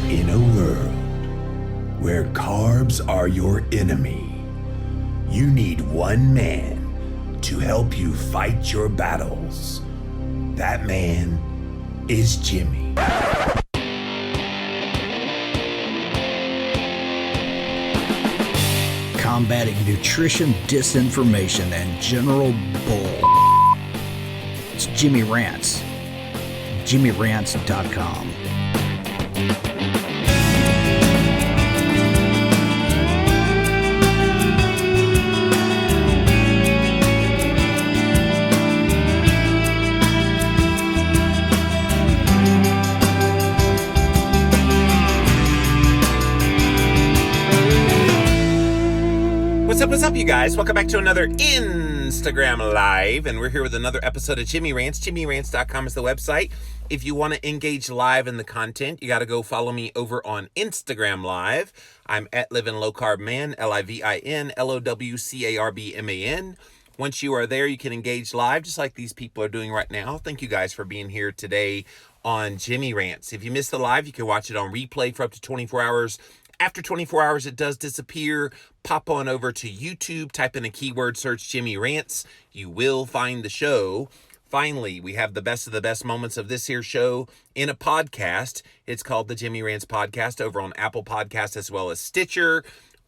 In a world where carbs are your enemy, you need one man to help you fight your battles. That man is Jimmy. Combating nutrition disinformation and general bull. It's Jimmy Rants. JimmyRants.com. What's up, you guys? Welcome back to another Instagram Live, and we're here with another episode of Jimmy Rants. JimmyRants.com is the website. If you want to engage live in the content, you got to go follow me over on Instagram Live. I'm at Living Low Carb Man, LIVIN LOWCARBMAN. Once you are there, you can engage live, just like these people are doing right now. Thank you guys for being here today on Jimmy Rants. If you missed the live, you can watch it on replay for up to 24 hours. After 24 hours, it does disappear. Pop on over to YouTube, type in a keyword search Jimmy Rants. You will find the show. Finally, we have the best of the best moments of this here show in a podcast. It's called the Jimmy Rants Podcast over on Apple Podcasts as well as Stitcher.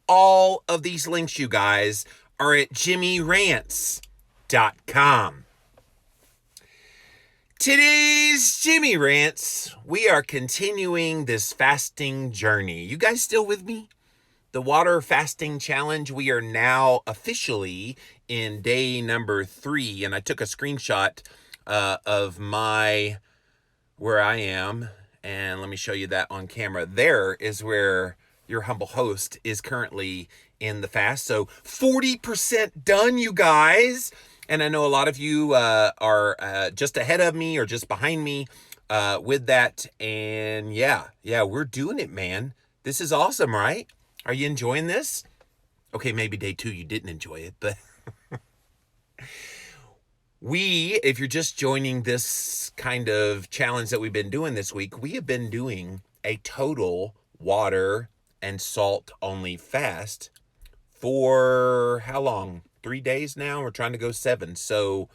All of these links, you guys, are at JimmyRants.com. Today's Jimmy Rants, we are continuing this fasting journey. You guys still with me? The water fasting challenge, we are now officially in day number 3, and I took a screenshot of where I am, and let me show you that on camera. There is where your humble host is currently in the fast. So 40% done, you guys. And I know a lot of you are just ahead of me or just behind me with that. And yeah, we're doing it, man. This is awesome, right? Are you enjoying this? Okay, maybe day 2 you didn't enjoy it, but if you're just joining this kind of challenge that we've been doing this week, we have been doing a total water and salt only fast for how long? 3 days now. We're trying to go 7. So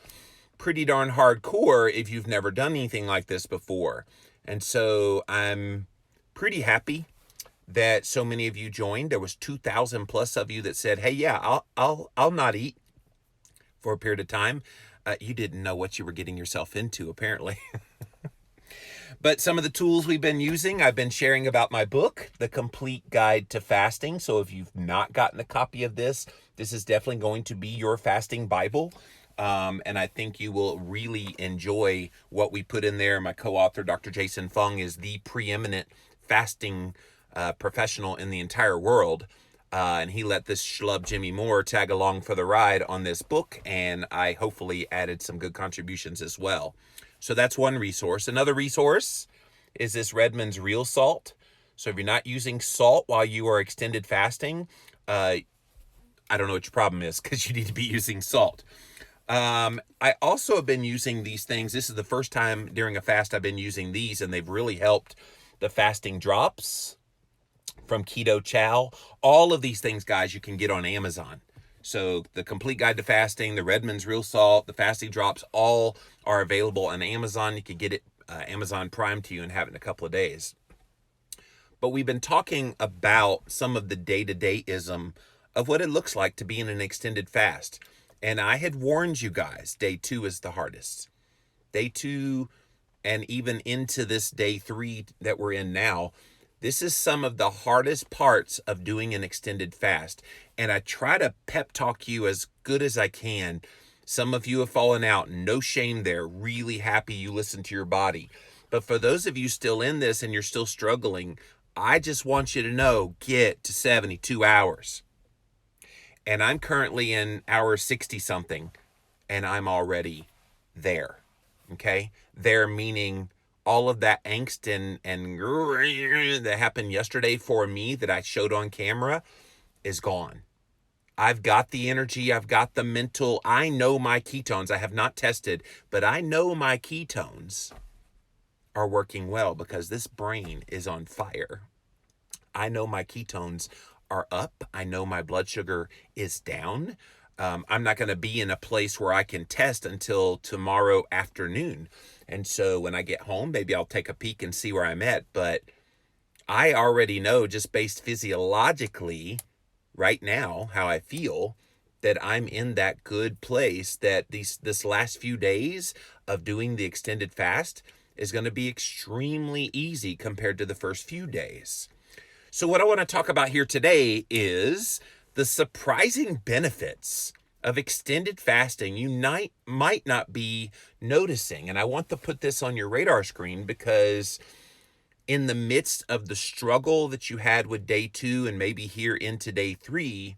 pretty darn hardcore if you've never done anything like this before. And so I'm pretty happy that so many of you joined. There was 2,000 plus of you that said, "Hey, yeah, I'll not eat for a period of time." You didn't know what you were getting yourself into, apparently. But some of the tools we've been using, I've been sharing about my book, The Complete Guide to Fasting. So if you've not gotten a copy of this, this is definitely going to be your fasting Bible. And I think you will really enjoy what we put in there. My co-author, Dr. Jason Fung, is the preeminent fasting professional in the entire world. And he let this schlub Jimmy Moore tag along for the ride on this book. And I hopefully added some good contributions as well. So that's one resource. Another resource is this Redmond's Real Salt. So if you're not using salt while you are extended fasting, I don't know what your problem is, because you need to be using salt. I also have been using these things. This is the first time during a fast I've been using these, and they've really helped. The fasting drops from Keto Chow. All of these things, guys, you can get on Amazon. So the Complete Guide to Fasting, the Redmond's Real Salt, the Fasting Drops, all are available on Amazon. You can get it Amazon Prime to you and have it in a couple of days. But we've been talking about some of the day-to-day-ism of what it looks like to be in an extended fast. And I had warned you guys, day 2 is the hardest. Day 2 and even into this day 3 that we're in now, this is some of the hardest parts of doing an extended fast. And I try to pep talk you as good as I can. Some of you have fallen out. No shame there. Really happy you listen to your body. But for those of you still in this and you're still struggling, I just want you to know, get to 72 hours. And I'm currently in hour 60 something, and I'm already there. Okay? There meaning all of that angst and that happened yesterday for me that I showed on camera is gone. I've got the energy. I've got the mental. I know my ketones. I have not tested, but I know my ketones are working well because this brain is on fire. I know my ketones are up. I know my blood sugar is down. I'm not going to be in a place where I can test until tomorrow afternoon. And so when I get home, maybe I'll take a peek and see where I'm at. But I already know, just based physiologically right now, how I feel, that I'm in that good place, that this last few days of doing the extended fast is going to be extremely easy compared to the first few days. So what I want to talk about here today is the surprising benefits of extended fasting you might not be noticing. And I want to put this on your radar screen because in the midst of the struggle that you had with day 2 and maybe here into day 3,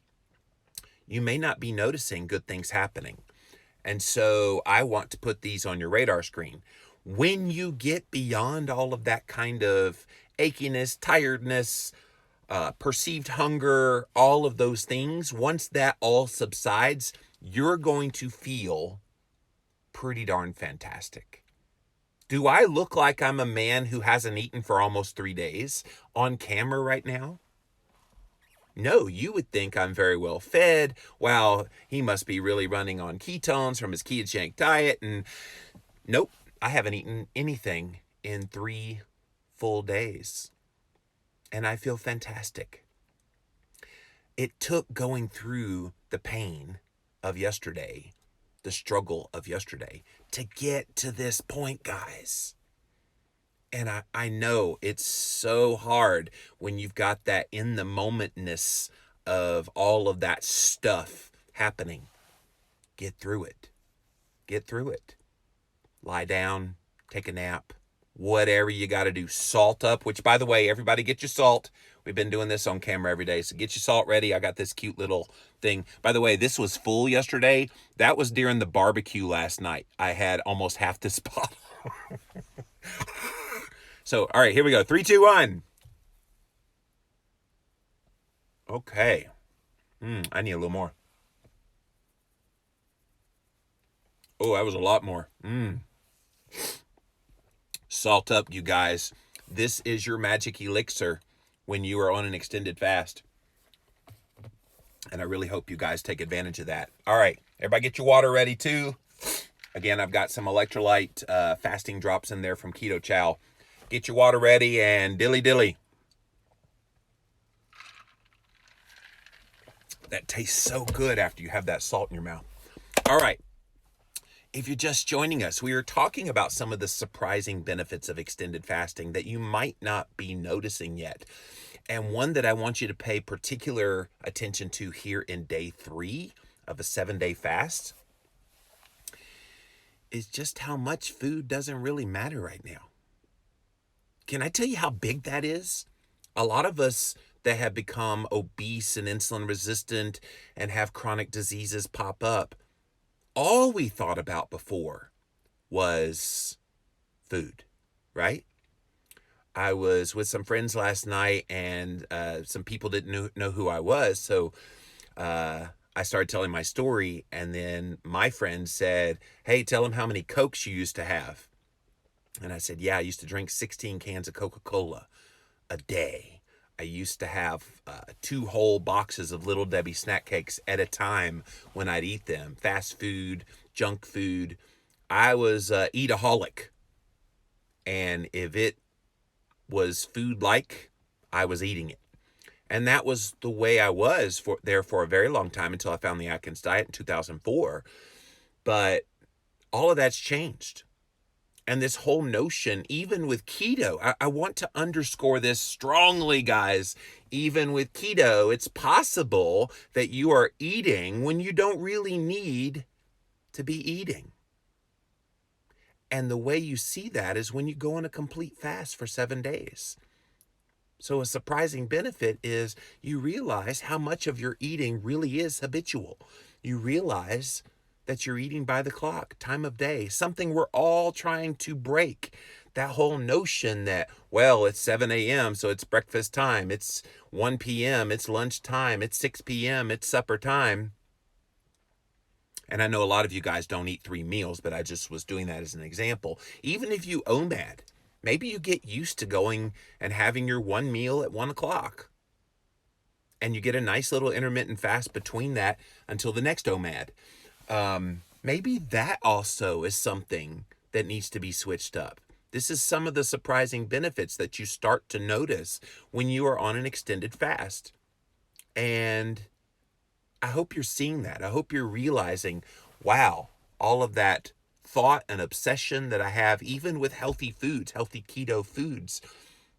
you may not be noticing good things happening. And so I want to put these on your radar screen. When you get beyond all of that kind of achiness, tiredness, perceived hunger, all of those things, once that all subsides, you're going to feel pretty darn fantastic. Do I look like I'm a man who hasn't eaten for almost 3 days on camera right now? No, you would think I'm very well fed. Wow, he must be really running on ketones from his ketogenic diet. And nope, I haven't eaten anything in 3 full days. And I feel fantastic. It took going through the pain of yesterday, the struggle of yesterday, to get to this point, guys. And I know it's so hard when you've got that in the momentness of all of that stuff happening. Get through it. Get through it. Lie down, take a nap, whatever you got to do. Salt up, which, by the way, everybody get your salt. We've been doing this on camera every day, so get your salt ready. I got this cute little thing. By the way, this was full yesterday. That was during the barbecue last night. I had almost half this bottle. So, all right, here we go. 3, 2, 1. Okay. I need a little more. Oh, that was a lot more. Salt up, you guys. This is your magic elixir when you are on an extended fast. And I really hope you guys take advantage of that. All right, everybody get your water ready too. Again, I've got some electrolyte fasting drops in there from Keto Chow. Get your water ready and dilly dilly. That tastes so good after you have that salt in your mouth. All right. If you're just joining us, we are talking about some of the surprising benefits of extended fasting that you might not be noticing yet. And one that I want you to pay particular attention to here in day 3 of a 7-day fast is just how much food doesn't really matter right now. Can I tell you how big that is? A lot of us that have become obese and insulin resistant and have chronic diseases pop up, all we thought about before was food, right? I was with some friends last night and some people didn't know who I was. So I started telling my story, and then my friend said, "Hey, tell them how many Cokes you used to have." And I said, "Yeah, I used to drink 16 cans of Coca-Cola a day. I used to have 2 whole boxes of Little Debbie snack cakes at a time when I'd eat them. Fast food, junk food. I was eataholic. And if it was food-like, I was eating it. And that was the way I was for a very long time until I found the Atkins diet in 2004. But all of that's changed. And this whole notion, even with keto, I want to underscore this strongly, guys. Even with keto, it's possible that you are eating when you don't really need to be eating. And the way you see that is when you go on a complete fast for 7 days. So a surprising benefit is you realize how much of your eating really is habitual. You realize that you're eating by the clock, time of day, something we're all trying to break. That whole notion that, well, it's 7 a.m., so it's breakfast time. It's 1 p.m., it's lunch time. It's 6 p.m., it's supper time. And I know a lot of you guys don't eat 3 meals, but I just was doing that as an example. Even if you OMAD, Maybe you get used to going and having your one meal at 1 o'clock, and you get a nice little intermittent fast between that until the next OMAD. Maybe that also is something that needs to be switched up. This is some of the surprising benefits that you start to notice when you are on an extended fast. And I hope you're seeing that. I hope you're realizing, wow, all of that thought and obsession that I have, even with healthy foods, healthy keto foods,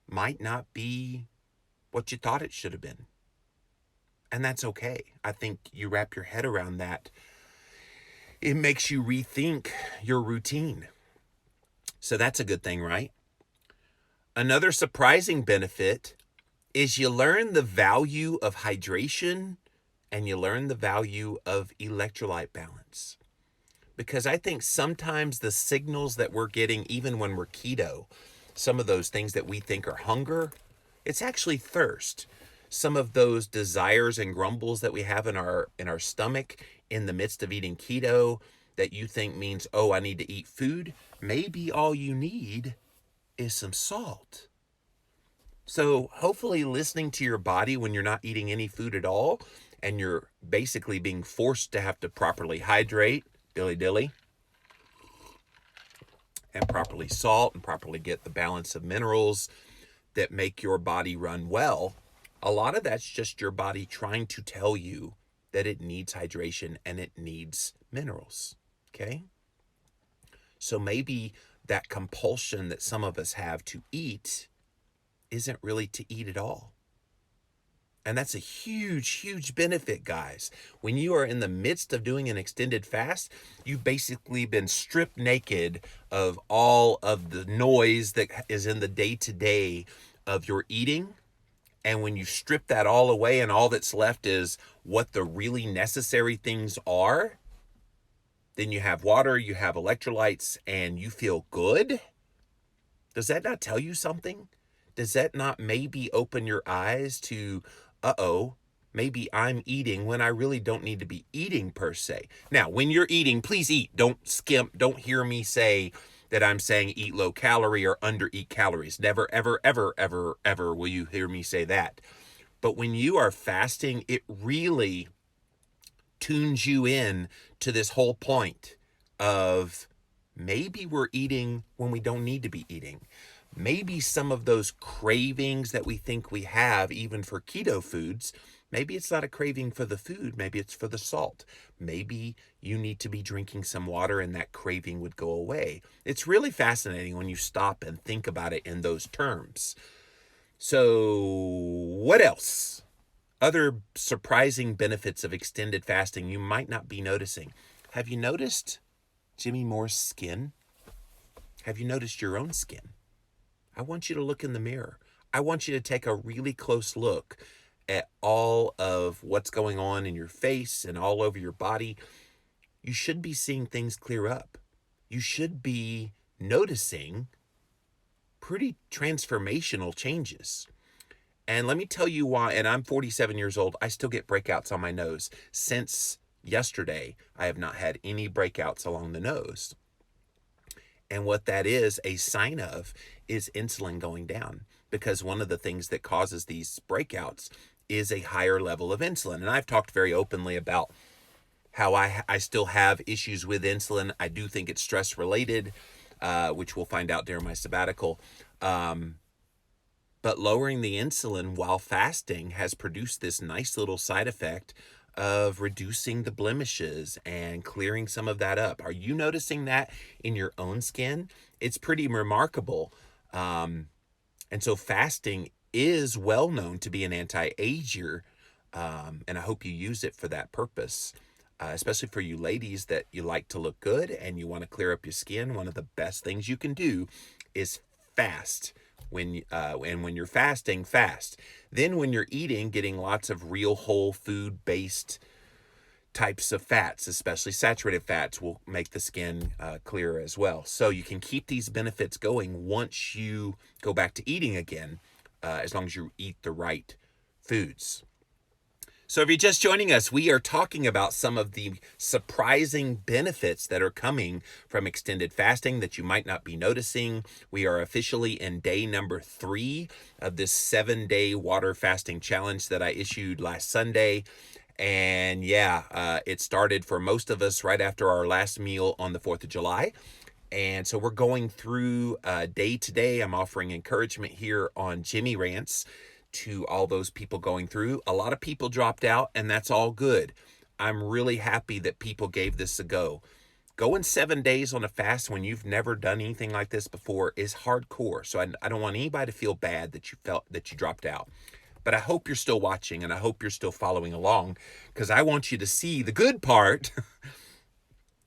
might not be what you thought it should have been. And that's okay. I think you wrap your head around that. It makes you rethink your routine. So that's a good thing, right? Another surprising benefit is you learn the value of hydration and you learn the value of electrolyte balance. Because I think sometimes the signals that we're getting, even when we're keto, some of those things that we think are hunger, it's actually thirst. Some of those desires and grumbles that we have in our stomach in the midst of eating keto that you think means, oh, I need to eat food, maybe all you need is some salt. So hopefully listening to your body when you're not eating any food at all and you're basically being forced to have to properly hydrate, dilly, and properly salt and properly get the balance of minerals that make your body run well, a lot of that's just your body trying to tell you that it needs hydration and it needs minerals, okay? So maybe that compulsion that some of us have to eat isn't really to eat at all. And that's a huge, huge benefit, guys. When you are in the midst of doing an extended fast, you've basically been stripped naked of all of the noise that is in the day-to-day of your eating. And when you strip that all away and all that's left is what the really necessary things are, then you have water, you have electrolytes, and you feel good. Does that not tell you something? Does that not maybe open your eyes to, maybe I'm eating when I really don't need to be eating per se? Now, when you're eating, please eat. Don't skimp. Don't hear me say that I'm saying eat low calorie or under eat calories. Never, ever, ever, ever, ever will you hear me say that. But when you are fasting, it really tunes you in to this whole point of maybe we're eating when we don't need to be eating. Maybe some of those cravings that we think we have, even for keto foods, maybe it's not a craving for the food, maybe it's for the salt. Maybe you need to be drinking some water and that craving would go away. It's really fascinating when you stop and think about it in those terms. So what else? Other surprising benefits of extended fasting you might not be noticing. Have you noticed Jimmy Moore's skin? Have you noticed your own skin? I want you to look in the mirror. I want you to take a really close look at all of what's going on in your face and all over your body. You should be seeing things clear up. You should be noticing pretty transformational changes. And let me tell you why, and I'm 47 years old, I still get breakouts on my nose. Since yesterday, I have not had any breakouts along the nose. And what that is a sign of is insulin going down, because one of the things that causes these breakouts is a higher level of insulin. And I've talked very openly about how I still have issues with insulin. I do think it's stress related, which we'll find out during my sabbatical. But lowering the insulin while fasting has produced this nice little side effect of reducing the blemishes and clearing some of that up. Are you noticing that in your own skin? It's pretty remarkable. And so fasting is well known to be an anti-ager, and I hope you use it for that purpose, especially for you ladies that you like to look good and you want to clear up your skin. One of the best things you can do is fast. And when you're fasting, fast. Then when you're eating, getting lots of real whole food based types of fats, especially saturated fats, will make the skin clearer as well. So you can keep these benefits going once you go back to eating again, as long as you eat the right foods. So if you're just joining us, we are talking about some of the surprising benefits that are coming from extended fasting that you might not be noticing. We are officially in day number 3 of this 7-day water fasting challenge that I issued last Sunday. And it started for most of us right after our last meal on the 4th of July. And so we're going through day to day. I'm offering encouragement here on Jimmy Rants to all those people going through. A lot of people dropped out, and that's all good. I'm really happy that people gave this a go. Going 7 days on a fast when you've never done anything like this before is hardcore. So I don't want anybody to feel bad that you felt that you dropped out. But I hope you're still watching, and I hope you're still following along, because I want you to see the good part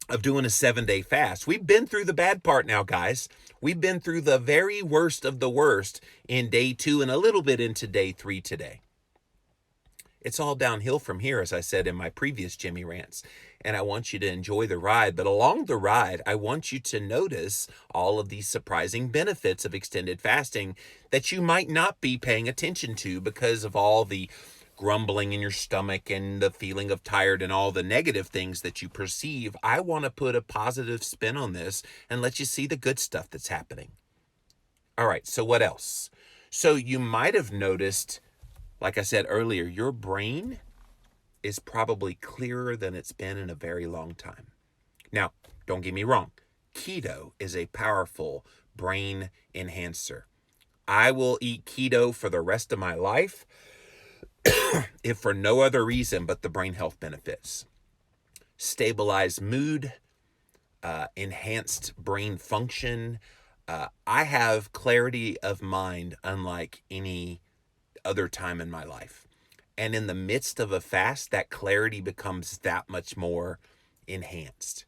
of doing a 7-day fast. We've been through the bad part now, guys. We've been through the very worst of the worst in day 2 and a little bit into day 3 today. It's all downhill from here, as I said in my previous Jimmy Rants. And I want you to enjoy the ride. But along the ride, I want you to notice all of these surprising benefits of extended fasting that you might not be paying attention to because of all the grumbling in your stomach and the feeling of tired and all the negative things that you perceive. I want to put a positive spin on this and let you see the good stuff that's happening. All right, so what else? So you might have noticed, like I said earlier, your brain is probably clearer than it's been in a very long time. Now, don't get me wrong. Keto is a powerful brain enhancer. I will eat keto for the rest of my life if for no other reason but the brain health benefits. Stabilized mood, enhanced brain function. I have clarity of mind unlike any other time in my life. And in the midst of a fast, that clarity becomes that much more enhanced.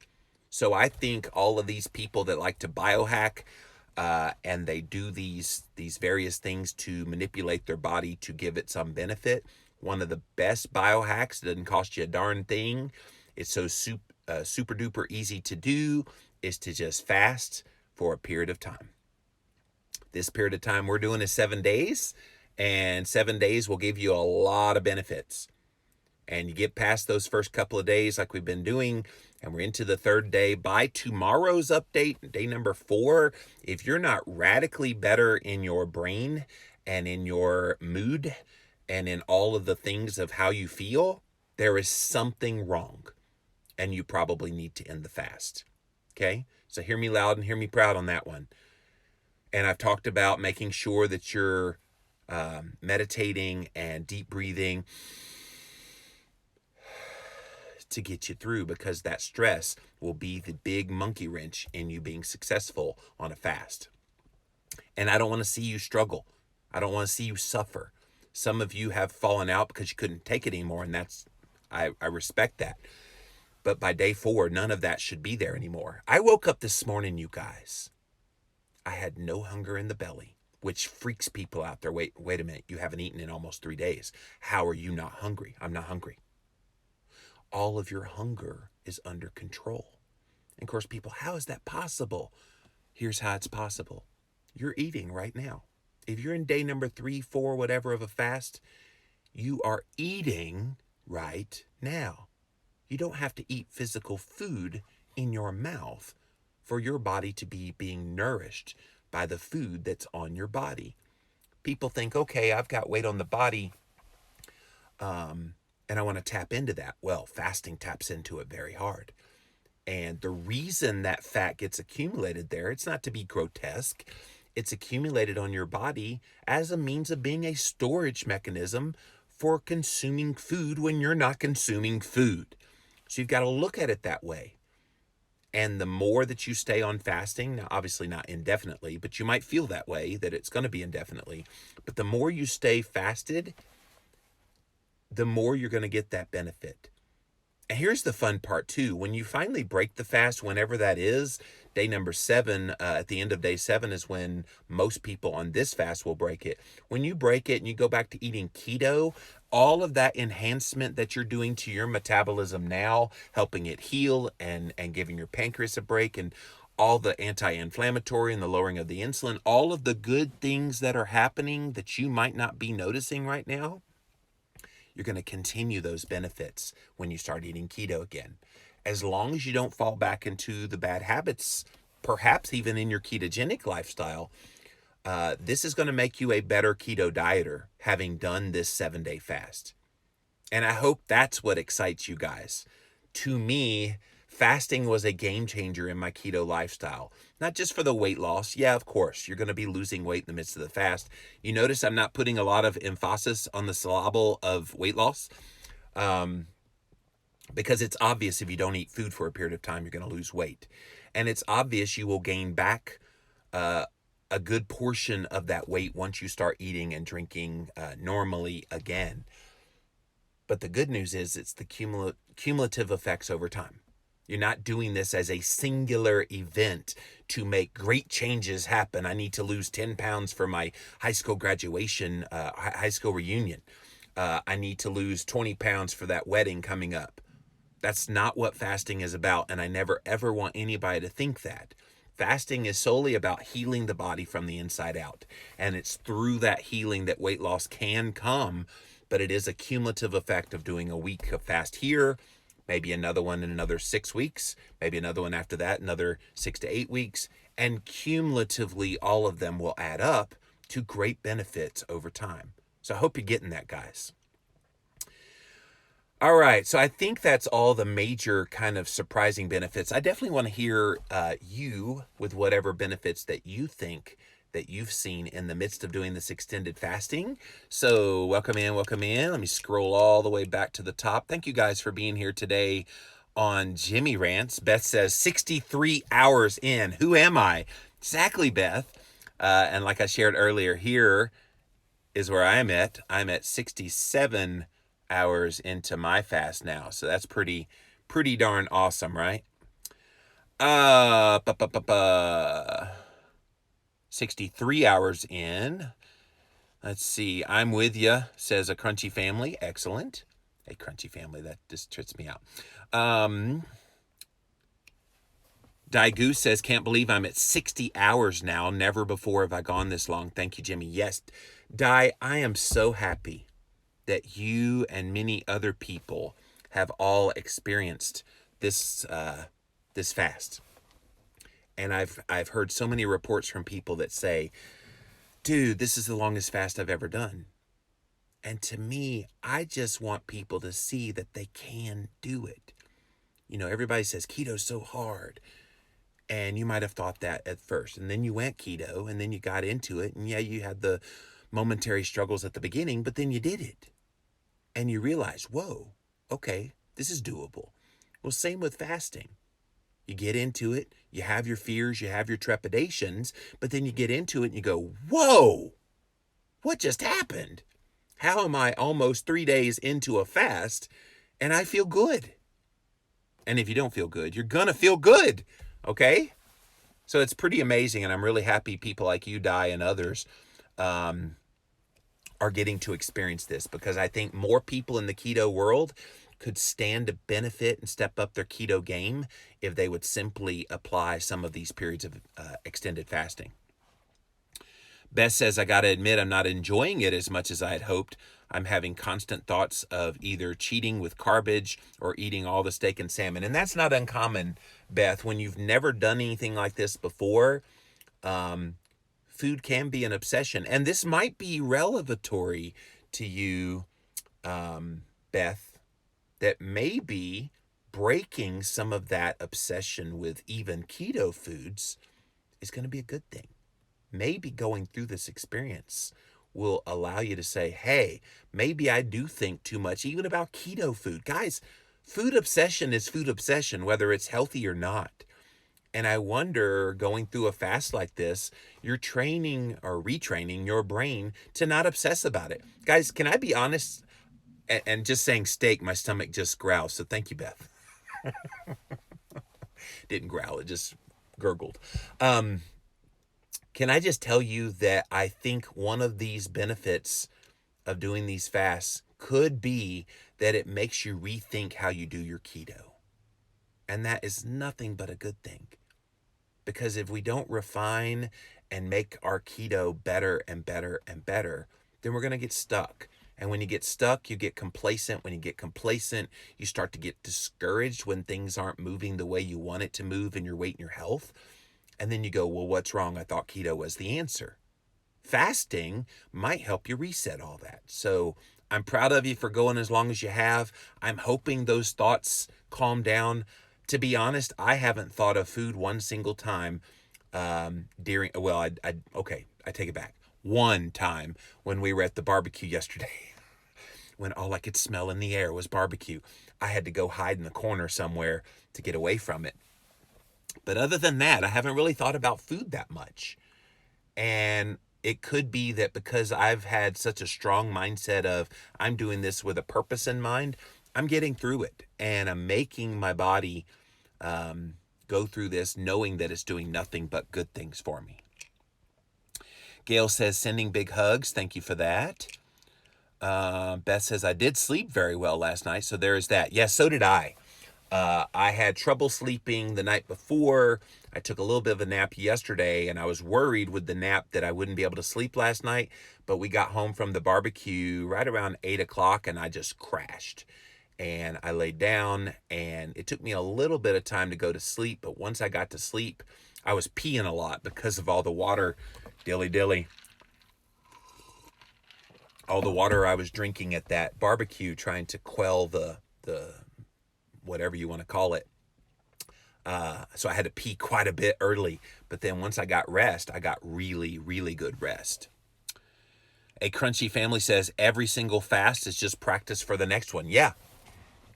So I think all of these people that like to biohack and they do these various things to manipulate their body to give it some benefit. One of the best biohacks, doesn't cost you a darn thing. It's so super duper easy to do, is to just fast for a period of time. This period of time we're doing is 7 days, and 7 days will give you a lot of benefits. And you get past those first couple of days like we've been doing, and we're into the 3rd day. By tomorrow's update, day number 4, if you're not radically better in your brain and in your mood and in all of the things of how you feel, there is something wrong, and you probably need to end the fast. Okay? So hear me loud and hear me proud on that one. And I've talked about making sure that you're meditating and deep breathing to get you through, because that stress will be the big monkey wrench in you being successful on a fast. And I don't want to see you struggle. I don't want to see you suffer. Some of you have fallen out because you couldn't take it anymore, and I respect that. But by day 4, none of that should be there anymore. I woke up this morning, you guys. I had no hunger in the belly, which freaks people out there. Wait a minute. You haven't eaten in almost 3 days. How are you not hungry? I'm not hungry. All of your hunger is under control. And of course, people, how is that possible? Here's how it's possible. You're eating right now. If you're in day number 3, 4, whatever of a fast, you are eating right now. You don't have to eat physical food in your mouth for your body to be being nourished by the food that's on your body. People think, okay, I've got weight on the body, and I want to tap into that. Well, fasting taps into it very hard. And the reason that fat gets accumulated there, it's not to be grotesque. It's accumulated on your body as a means of being a storage mechanism for consuming food when you're not consuming food. So you've got to look at it that way. And the more that you stay on fasting, now obviously not indefinitely, but you might feel that way, that it's going to be indefinitely. But the more you stay fasted, the more you're going to get that benefit. And here's the fun part too. When you finally break the fast, whenever that is, day number 7, at the end of day 7 is when most people on this fast will break it. When you break it and you go back to eating keto, all of that enhancement that you're doing to your metabolism now, helping it heal and giving your pancreas a break, and all the anti-inflammatory and the lowering of the insulin, all of the good things that are happening that you might not be noticing right now, You're going to continue those benefits when you start eating keto again. As long as you don't fall back into the bad habits, perhaps even in your ketogenic lifestyle, this is going to make you a better keto dieter having done this 7-day fast. And I hope that's what excites you guys. To me, fasting was a game changer in my keto lifestyle. Not just for the weight loss. Yeah, of course, you're going to be losing weight in the midst of the fast. You notice I'm not putting a lot of emphasis on the syllable of weight loss, because it's obvious if you don't eat food for a period of time, you're going to lose weight. And it's obvious you will gain back a good portion of that weight once you start eating and drinking normally again. But the good news is it's the cumulative effects over time. You're not doing this as a singular event to make great changes happen. I need to lose 10 pounds for my high school graduation, high school reunion. I need to lose 20 pounds for that wedding coming up. That's not what fasting is about, and I never ever want anybody to think that. Fasting is solely about healing the body from the inside out, and it's through that healing that weight loss can come, but it is a cumulative effect of doing a week of fast here, maybe another one in another 6 weeks, maybe another one after that, another 6 to 8 weeks, and cumulatively all of them will add up to great benefits over time. So I hope you're getting that, guys. All right, so I think that's all the major kind of surprising benefits. I definitely want to hear you with whatever benefits that you think that you've seen in the midst of doing this extended fasting. So welcome in, welcome in. Let me scroll all the way back to the top. Thank you guys for being here today on Jimmy Rants. Beth says 63 hours in. Who am I? Exactly, Beth. And like I shared earlier, here is where I'm at. I'm at 67 hours into my fast now. So that's pretty darn awesome, right? 63 hours in. Let's see. I'm with you, says a crunchy family. Excellent. A crunchy family. That just trips me out. Daigoo says, can't believe I'm at 60 hours now. Never before have I gone this long. Thank you, Jimmy. Yes, Dai, I am so happy that you and many other people have all experienced this this fast. And I've heard so many reports from people that say, dude, this is the longest fast I've ever done. And to me, I just want people to see that they can do it. You know, everybody says keto's so hard. And you might have thought that at first. And then you went keto and then you got into it. And yeah, you had the momentary struggles at the beginning, but then you did it. And you realize, whoa, okay, this is doable. Well, same with fasting. You get into it, you have your fears, you have your trepidations, but then you get into it and you go, whoa, what just happened? How am I almost 3 days into a fast and I feel good? And if you don't feel good, you're going to feel good, okay? So it's pretty amazing, and I'm really happy people like you, Di, and others are getting to experience this, because I think more people in the keto world could stand to benefit and step up their keto game if they would simply apply some of these periods of extended fasting. Beth says, I got to admit, I'm not enjoying it as much as I had hoped. I'm having constant thoughts of either cheating with garbage or eating all the steak and salmon. And that's not uncommon, Beth. When you've never done anything like this before, food can be an obsession. And this might be revelatory to you, Beth, that maybe breaking some of that obsession with even keto foods is going to be a good thing. Maybe going through this experience will allow you to say, hey, maybe I do think too much even about keto food. Guys, food obsession is food obsession, whether it's healthy or not. And I wonder, going through a fast like this, you're training or retraining your brain to not obsess about it. Guys, can I be honest? And just saying steak, my stomach just growls. So thank you, Beth. Didn't growl, it just gurgled. Can I just tell you that I think one of these benefits of doing these fasts could be that it makes you rethink how you do your keto. And that is nothing but a good thing. Because if we don't refine and make our keto better and better and better, then we're going to get stuck. And when you get stuck, you get complacent. When you get complacent, you start to get discouraged when things aren't moving the way you want it to move in your weight and your health. And then you go, well, what's wrong? I thought keto was the answer. Fasting might help you reset all that. So I'm proud of you for going as long as you have. I'm hoping those thoughts calm down. To be honest, I haven't thought of food one single time during, well, I take it back. One time when we were at the barbecue yesterday, when all I could smell in the air was barbecue. I had to go hide in the corner somewhere to get away from it. But other than that, I haven't really thought about food that much. And it could be that because I've had such a strong mindset of I'm doing this with a purpose in mind, I'm getting through it. And I'm making my body go through this knowing that it's doing nothing but good things for me. Gail says, sending big hugs. Thank you for that. Beth says, I did sleep very well last night, so there is that. Yes, so did I. I had trouble sleeping the night before. I took a little bit of a nap yesterday, and I was worried with the nap that I wouldn't be able to sleep last night, but we got home from the barbecue right around 8 o'clock, and I just crashed. And I laid down, and it took me a little bit of time to go to sleep, but once I got to sleep, I was peeing a lot because of all the water, dilly. All the water I was drinking at that barbecue, trying to quell the whatever you want to call it. So I had to pee quite a bit early, but then once I got rest, I got really, really good rest. A Crunchy Family says, every single fast is just practice for the next one. Yeah.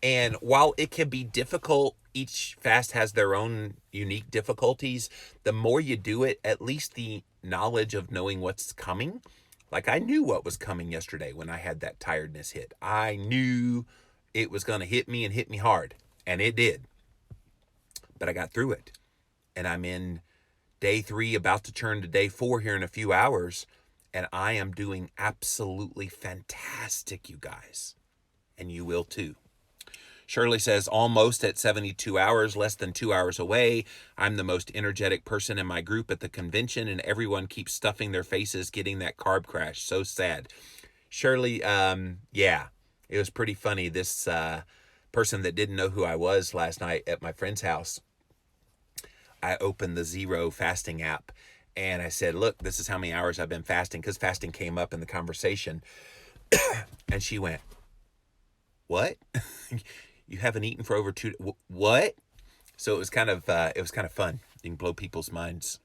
And while it can be difficult, each fast has their own unique difficulties. The more you do it, at least the knowledge of knowing what's coming. Like I knew what was coming yesterday when I had that tiredness hit. I knew it was going to hit me and hit me hard. And it did. But I got through it. And I'm in day 3, about to turn to day 4 here in a few hours. And I am doing absolutely fantastic, you guys. And you will too. Shirley says, almost at 72 hours, less than 2 hours away. I'm the most energetic person in my group at the convention, and everyone keeps stuffing their faces getting that carb crash. So sad. Shirley, yeah, it was pretty funny. This person that didn't know who I was last night at my friend's house, I opened the Zero fasting app, and I said, look, this is how many hours I've been fasting, because fasting came up in the conversation. And she went, what? You haven't eaten for over 2 what? So it was kind of fun. You can blow people's minds.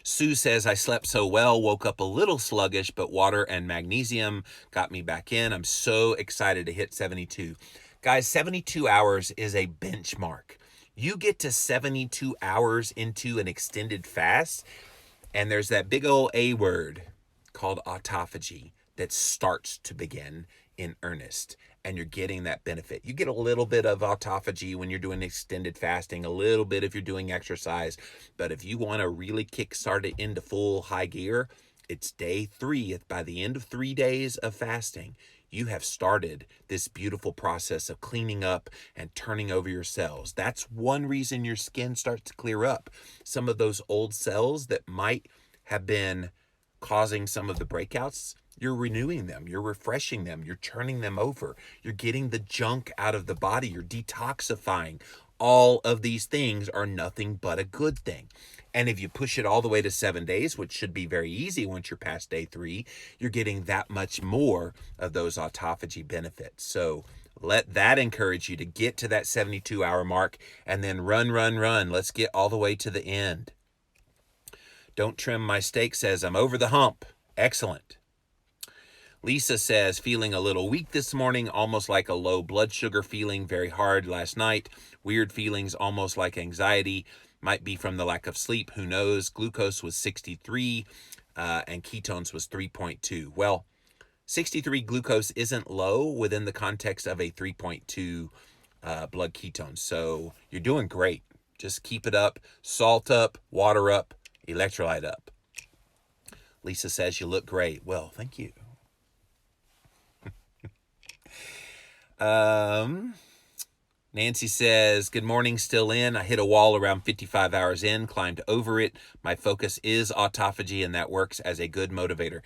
Sue says, I slept so well, woke up a little sluggish, but water and magnesium got me back in. I'm so excited to hit 72. Guys, 72 hours is a benchmark. You get to 72 hours into an extended fast, and there's that big old A word called autophagy that starts to begin in earnest. And you're getting that benefit. You get a little bit of autophagy when you're doing extended fasting, a little bit if you're doing exercise. But if you want to really kickstart it into full high gear, it's day 3. By the end of 3 days of fasting, you have started this beautiful process of cleaning up and turning over your cells. That's one reason your skin starts to clear up. Some of those old cells that might have been causing some of the breakouts, you're renewing them, you're refreshing them, you're turning them over, you're getting the junk out of the body, you're detoxifying. All of these things are nothing but a good thing. And if you push it all the way to 7 days, which should be very easy once you're past day 3, you're getting that much more of those autophagy benefits. So let that encourage you to get to that 72-hour mark and then run. Let's get all the way to the end. Don't Trim My Steak says, I'm over the hump. Excellent. Lisa says, feeling a little weak this morning, almost like a low blood sugar feeling, very hard last night. Weird feelings, almost like anxiety. Might be from the lack of sleep. Who knows? Glucose was 63 and ketones was 3.2. Well, 63 glucose isn't low within the context of a 3.2 blood ketone. So you're doing great. Just keep it up. Salt up, water up, electrolyte up. Lisa says, you look great. Well, thank you. Nancy says, good morning, still in. I hit a wall around 55 hours in, climbed over it. My focus is autophagy, and that works as a good motivator.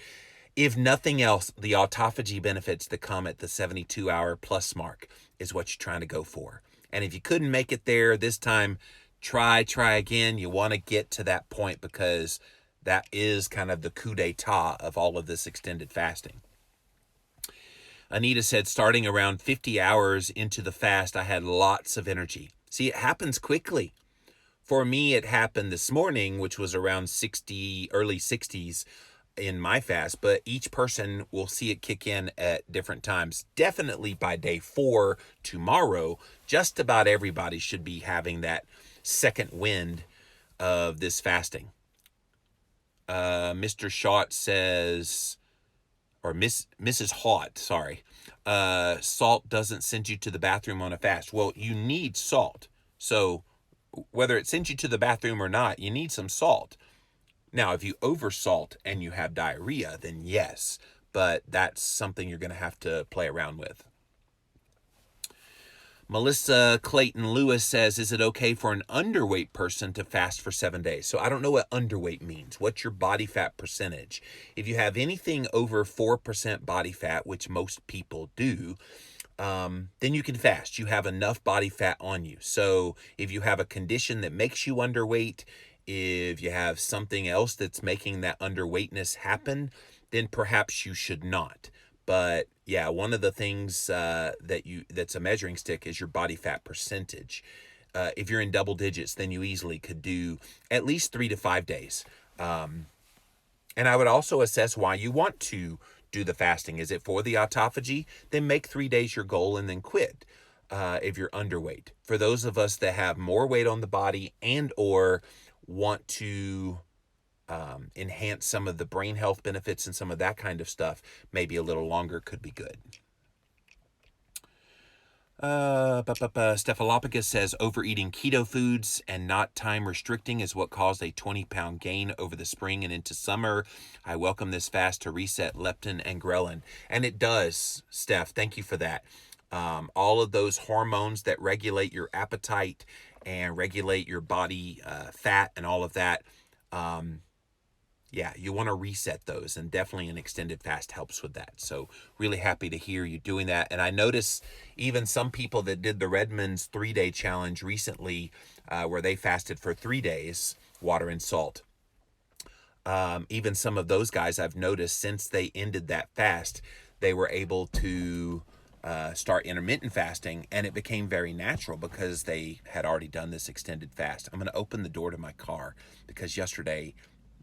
If nothing else, the autophagy benefits that come at the 72-hour plus mark is what you're trying to go for. And if you couldn't make it there this time, try again. You want to get to that point because that is kind of the coup d'etat of all of this extended fasting. Anita said, starting around 50 hours into the fast, I had lots of energy. See, it happens quickly. For me, it happened this morning, which was around 60, early 60s in my fast, but each person will see it kick in at different times. Definitely by day 4 tomorrow, just about everybody should be having that second wind of this fasting. Mr. Schott says, or Mrs. Haught, sorry, salt doesn't send you to the bathroom on a fast. Well, you need salt. So whether it sends you to the bathroom or not, you need some salt. Now, if you oversalt and you have diarrhea, then yes, but that's something you're going to have to play around with. Melissa Clayton Lewis says, is it okay for an underweight person to fast for 7 days? So I don't know what underweight means. What's your body fat percentage? If you have anything over 4% body fat, which most people do, then you can fast. You have enough body fat on you. So if you have a condition that makes you underweight, if you have something else that's making that underweightness happen, then perhaps you should not. But yeah, one of the things that's a measuring stick is your body fat percentage. If you're in double digits, then you easily could do at least 3 to 5 days. And I would also assess why you want to do the fasting. Is it for the autophagy? Then make 3 days your goal and then quit if you're underweight. For those of us that have more weight on the body and or want to enhance some of the brain health benefits and some of that kind of stuff, maybe a little longer could be good. Stephalopicus says, overeating keto foods and not time restricting is what caused a 20-pound gain over the spring and into summer. I welcome this fast to reset leptin and ghrelin. And it does, Steph. Thank you for that. All of those hormones that regulate your appetite and regulate your body fat and all of that, yeah, you want to reset those, and definitely an extended fast helps with that. So really happy to hear you doing that. And I notice even some people that did the Redmond's 3-day challenge recently, where they fasted for 3 days, water and salt. Even some of those guys I've noticed since they ended that fast, they were able to start intermittent fasting, and it became very natural because they had already done this extended fast. I'm going to open the door to my car because yesterday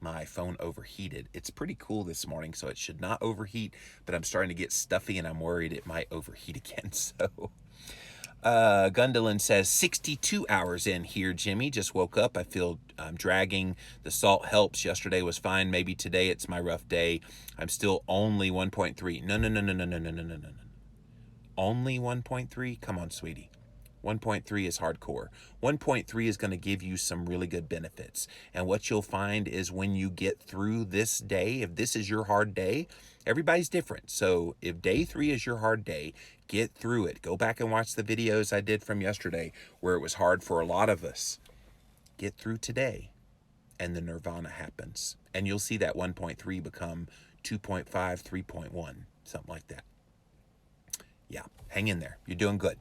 my phone overheated. It's pretty cool this morning, so it should not overheat, but I'm starting to get stuffy and I'm worried it might overheat again. So Gundolin says, 62 hours in here, Jimmy. Just woke up. I feel I'm dragging. The salt helps. Yesterday was fine. Maybe today it's my rough day. I'm still only 1.3. No. Only 1.3? Come on, sweetie. 1.3 is hardcore. 1.3 is going to give you some really good benefits. And what you'll find is when you get through this day, if this is your hard day, everybody's different. So if day 3 is your hard day, get through it. Go back and watch the videos I did from yesterday where it was hard for a lot of us. Get through today and the nirvana happens. And you'll see that 1.3 become 2.5, 3.1, something like that. Yeah, hang in there. You're doing good.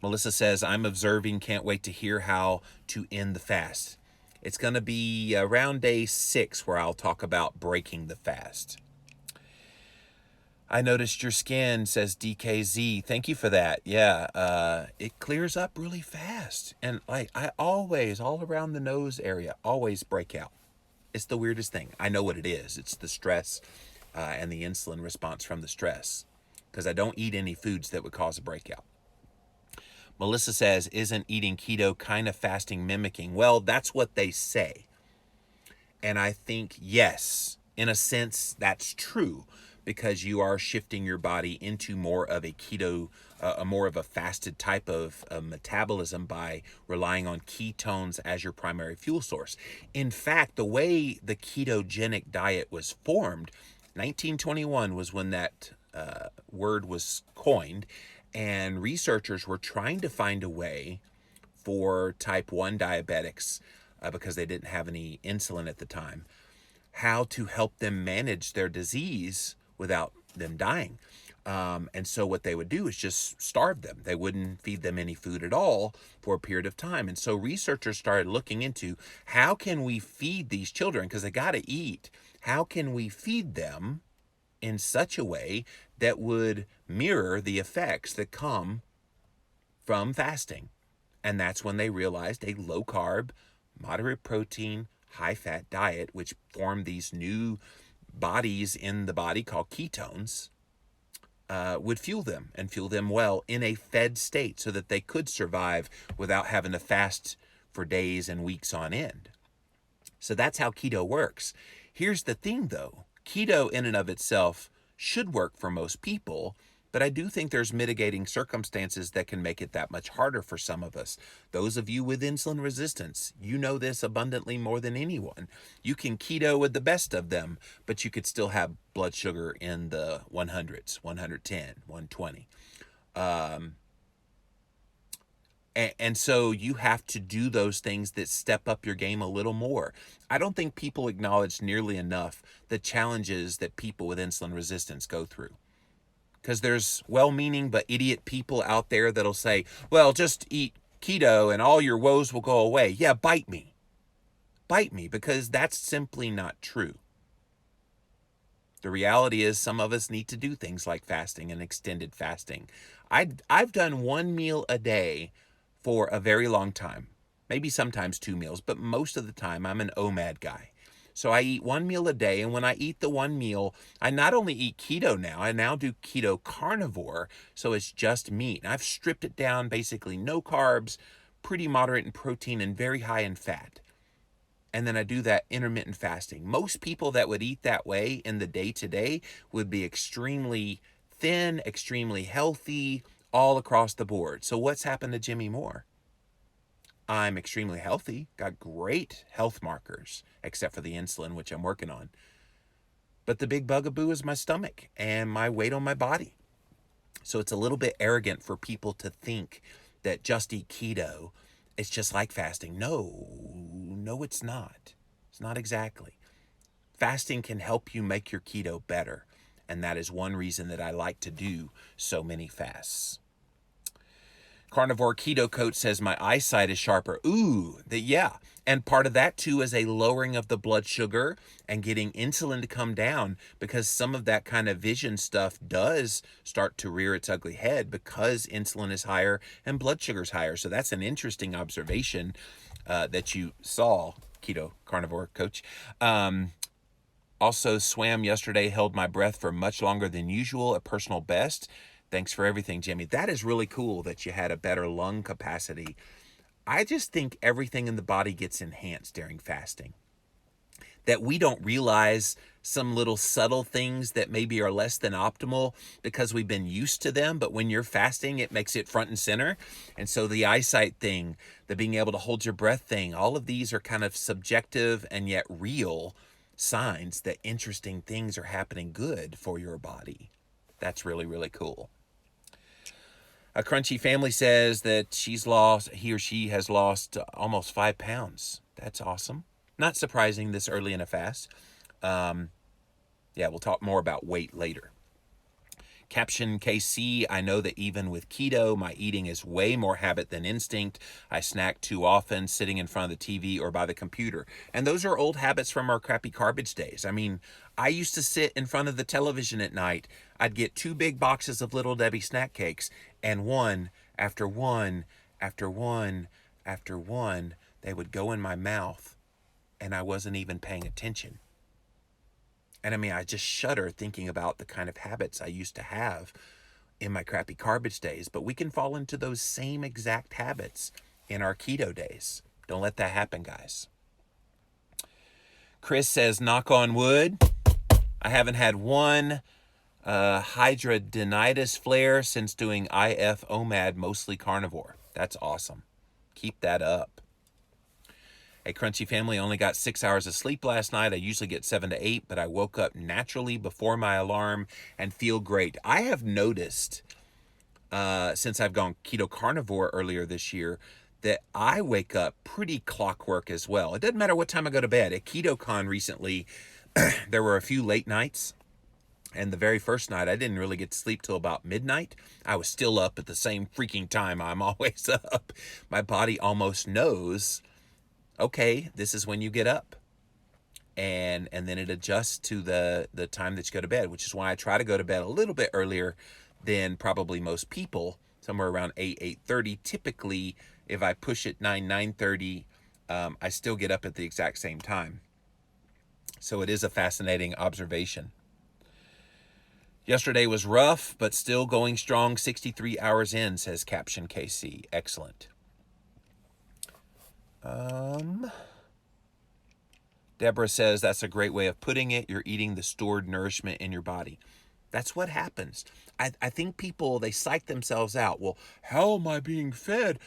Melissa says, I'm observing, can't wait to hear how to end the fast. It's going to be around day 6 where I'll talk about breaking the fast. I noticed your skin, says DKZ. Thank you for that. Yeah, it clears up really fast. And like I always, all around the nose area, always break out. It's the weirdest thing. I know what it is. It's the stress and the insulin response from the stress, because I don't eat any foods that would cause a breakout. Melissa says, isn't eating keto kind of fasting mimicking? Well, that's what they say. And I think, yes, in a sense, that's true, because you are shifting your body into more of a keto, more of a fasted type of metabolism by relying on ketones as your primary fuel source. In fact, the way the ketogenic diet was formed, 1921 was when that word was coined, and researchers were trying to find a way for type 1 diabetics, because they didn't have any insulin at the time, how to help them manage their disease without them dying. And so what they would do is just starve them. They wouldn't feed them any food at all for a period of time. And so researchers started looking into how can we feed these children, because they got to eat. How can we feed them in such a way that would mirror the effects that come from fasting? And that's when they realized a low carb, moderate protein, high fat diet, which formed these new bodies in the body called ketones, would fuel them and fuel them well in a fed state so that they could survive without having to fast for days and weeks on end. So that's how keto works. Here's the thing though, keto in and of itself should work for most people, but I do think there's mitigating circumstances that can make it that much harder for some of us. Those of you with insulin resistance, you know this abundantly more than anyone. You can keto with the best of them, but you could still have blood sugar in the 100s, 110, 120. And so you have to do those things that step up your game a little more. I don't think people acknowledge nearly enough the challenges that people with insulin resistance go through. Because there's well-meaning but idiot people out there that'll say, well, just eat keto and all your woes will go away. Yeah, bite me. Bite me, because that's simply not true. The reality is some of us need to do things like fasting and extended fasting. I've done one meal a day for a very long time. Maybe sometimes 2 meals, but most of the time I'm an OMAD guy. So I eat 1 meal a day, and when I eat the 1 meal, I not only eat keto now, I now do keto carnivore, so it's just meat. And I've stripped it down, basically no carbs, pretty moderate in protein, and very high in fat. And then I do that intermittent fasting. Most people that would eat that way in the day-to-day would be extremely thin, extremely healthy, all across the board. So what's happened to Jimmy Moore? I'm extremely healthy, got great health markers, except for the insulin, which I'm working on. But the big bugaboo is my stomach and my weight on my body. So it's a little bit arrogant for people to think that just eat keto, it's just like fasting. No, it's not. It's not exactly. Fasting can help you make your keto better. And that is one reason that I like to do so many fasts. Carnivore Keto Coach says my eyesight is sharper. Yeah. And part of that too is a lowering of the blood sugar and getting insulin to come down, because some of that kind of vision stuff does start to rear its ugly head because insulin is higher and blood sugar is higher. So that's an interesting observation that you saw, Keto Carnivore Coach. Also swam yesterday, held my breath for much longer than usual, a personal best. Thanks for everything, Jimmy. That is really cool that you had a better lung capacity. I just think everything in the body gets enhanced during fasting. That we don't realize some little subtle things that maybe are less than optimal because we've been used to them. But when you're fasting, it makes it front and center. And so the eyesight thing, the being able to hold your breath thing, all of these are kind of subjective and yet real signs that interesting things are happening good for your body. That's really, really cool. A Crunchy Family says that he or she has lost almost 5 pounds. That's awesome. Not surprising this early in a fast. We'll talk more about weight later. Caption KC, I know that even with keto, my eating is way more habit than instinct. I snack too often, sitting in front of the TV or by the computer. And those are old habits from our crappy garbage days. I mean, I used to sit in front of the television at night. I'd get 2 big boxes of Little Debbie snack cakes, and one after one after one after one, they would go in my mouth, and I wasn't even paying attention. And I mean, I just shudder thinking about the kind of habits I used to have in my crappy garbage days. But we can fall into those same exact habits in our keto days. Don't let that happen, guys. Chris says, knock on wood, I haven't had one hydradenitis flare since doing IF OMAD, mostly carnivore. That's awesome. Keep that up. A Crunchy Family, only got 6 hours of sleep last night. I usually get 7 to 8, but I woke up naturally before my alarm and feel great. I have noticed since I've gone keto carnivore earlier this year that I wake up pretty clockwork as well. It doesn't matter what time I go to bed. At KetoCon recently, There were a few late nights. And the very first night, I didn't really get to sleep till about midnight. I was still up at the same freaking time I'm always up. My body almost knows, okay, this is when you get up. And then it adjusts to the time that you go to bed, which is why I try to go to bed a little bit earlier than probably most people, somewhere around 8:30. Typically, if I push it 9:30, I still get up at the exact same time. So it is a fascinating observation. Yesterday was rough, but still going strong 63 hours in, says Caption KC. Excellent. Deborah says that's a great way of putting it. You're eating the stored nourishment in your body. That's what happens. I think people, they psych themselves out. Well, how am I being fed?